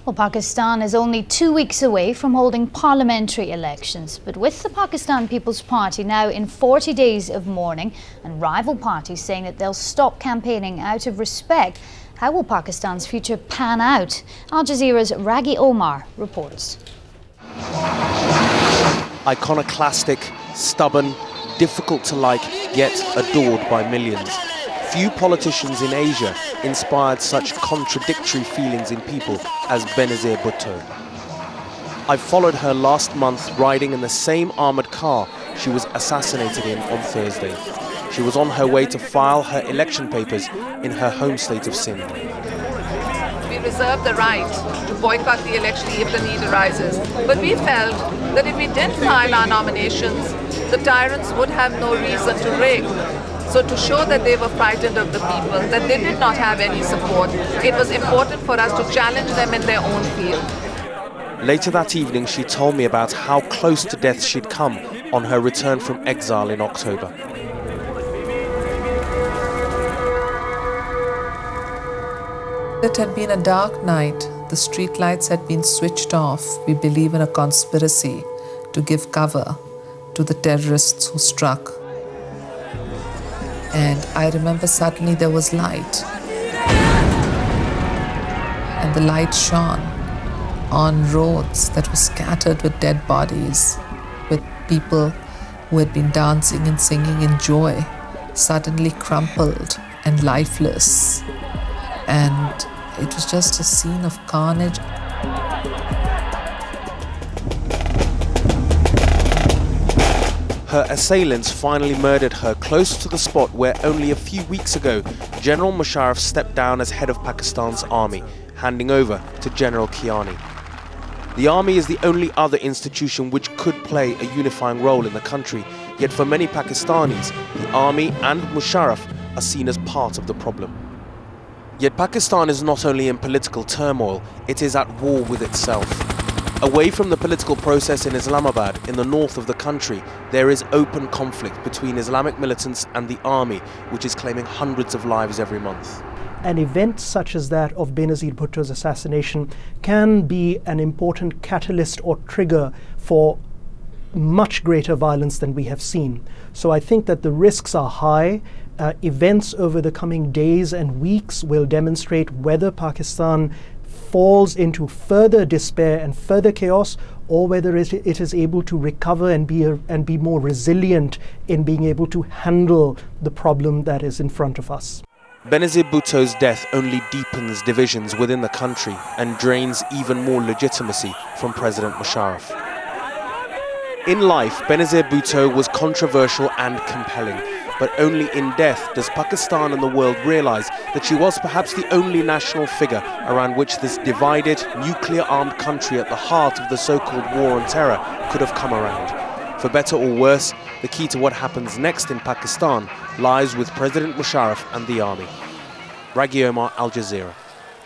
Well, Pakistan is only 2 weeks away from holding parliamentary elections, but with the Pakistan People's Party now in 40 days of mourning and rival parties saying that they'll stop campaigning out of respect, how will Pakistan's future pan out? Aljazeera's Rageh Omaar reports. Iconoclastic, stubborn, difficult to like, yet adored by millions. Few politicians in Asia inspired such contradictory feelings in people as Benazir Bhutto. I followed her last month riding in the same armoured car she was assassinated in on Thursday. She was on her way to file her election papers in her home state of Sindh. We reserve the right to boycott the election if the need arises, but we felt that if we didn't file our nominations, the tyrants would have no reason to rig. So to show that they were frightened of the people, that they did not have any support, it was important for us to challenge them in their own field. Later that evening, she told me about how close to death she'd come on her return from exile in October. It had been a dark night. The street lights had been switched off. We believe in a conspiracy to give cover to the terrorists who struck. And I remember suddenly there was light. And the light shone on roads that were scattered with dead bodies, with people who had been dancing and singing in joy, suddenly crumpled and lifeless. And it was just a scene of carnage. Her assailants finally murdered her close to the spot where only a few weeks ago General Musharraf stepped down as head of Pakistan's army, handing over to General Kiani. The army is the only other institution which could play a unifying role in the country, yet for many Pakistanis, the army and Musharraf are seen as part of the problem. Yet Pakistan is not only in political turmoil, it is at war with itself. Away from the political process in Islamabad, in the north of the country, there is open conflict between Islamic militants and the army, which is claiming hundreds of lives every month. An event such as that of Benazir Bhutto's assassination can be an important catalyst or trigger for much greater violence than we have seen. So I think that the risks are high. Events over the coming days and weeks will demonstrate whether Pakistan falls into further despair and further chaos, or whether it is able to recover and be more resilient in being able to handle the problem that is in front of us. Benazir Bhutto's death only deepens divisions within the country and drains even more legitimacy from President Musharraf. In life, Benazir Bhutto was controversial and compelling, but only in death does Pakistan and the world realize that she was perhaps the only national figure around which this divided, nuclear-armed country at the heart of the so-called war on terror could have come around. For better or worse, the key to what happens next in Pakistan lies with President Musharraf and the army. Rageh Omaar, Al Jazeera.